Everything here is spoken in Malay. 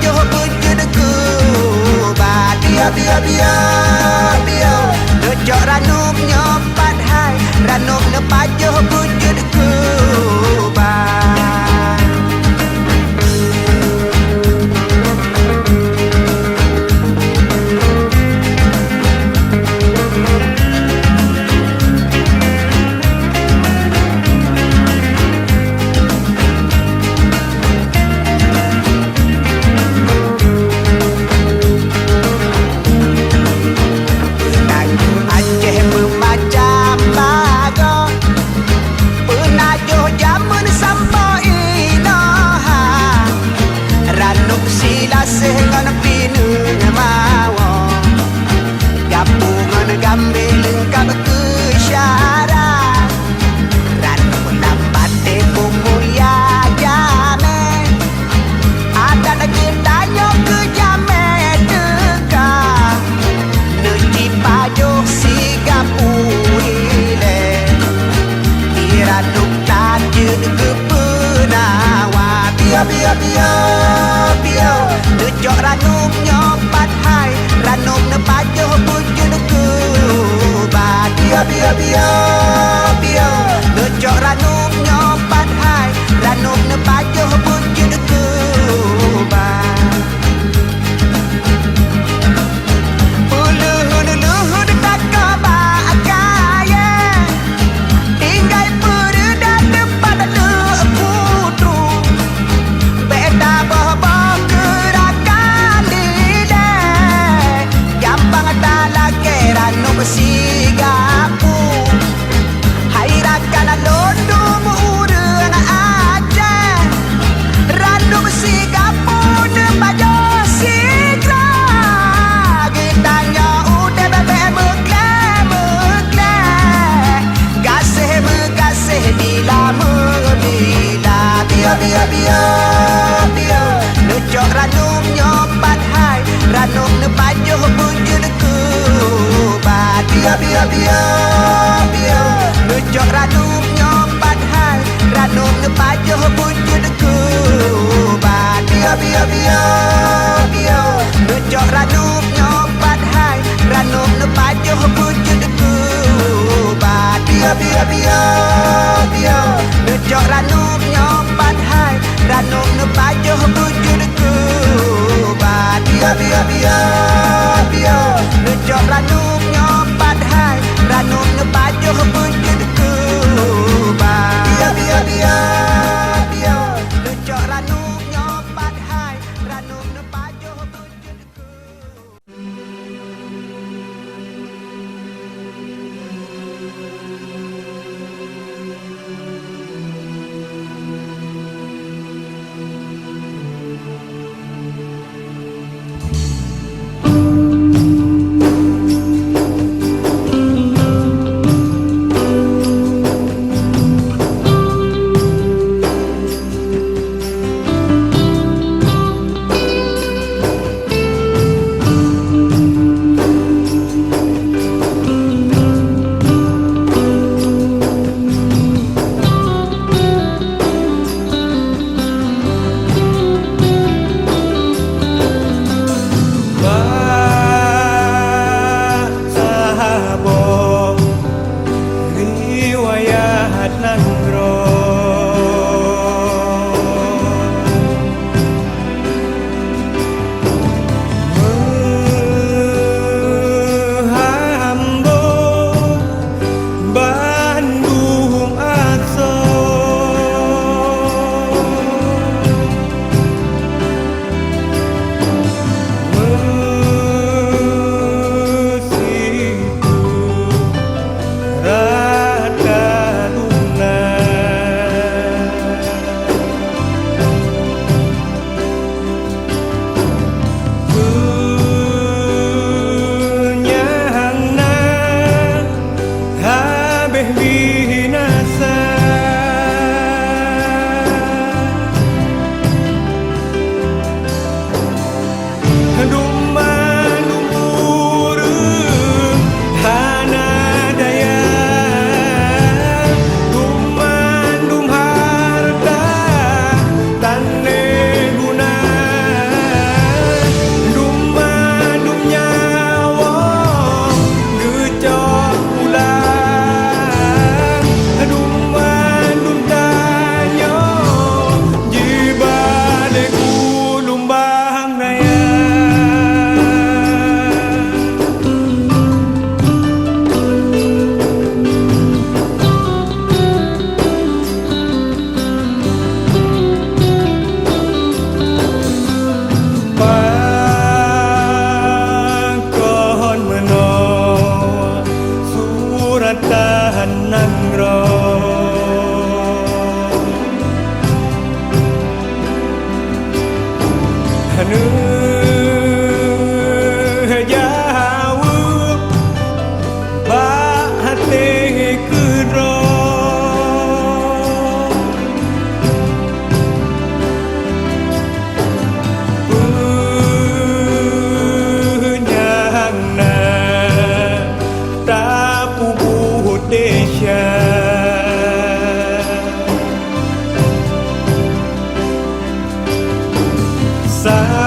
pajuh wujud ku ba dia Dojok ranum nyopat hai ranum ne pajuh wujud ku ba Dojok ranum nyopat hai ranum ne pajuh wujud ku ba dia Dojok ranum nyopat hai ranum ne pajuh wujud ku ba Uluhun tak kaba akaya tinggal perda depan lu putru beda boh gerakan dile gampang tala kerano besigapu hairakan londo murang aja rano besigapu de bajo sigra gitanya udah bebe mekle gasih bila Dojok ranum nyopat hai ranum ne pajuh wujud ku ba dia Dojok ranum nyopat hai ranum ne pajuh wujud ku ba dia Dojok ranum nyopat hai ranum ne pajuh wujud ku ba dia Dojok ranum nyopat hai ranum ne pajuh wujud ku ba dia Dojok ranum nyopat hai ranum ne pajuh wujud ku ba dia Dojok ranum nyopat hai ranum ne pajuh wujud ku hanu jawu ba hate kudro punyana tapu desha sa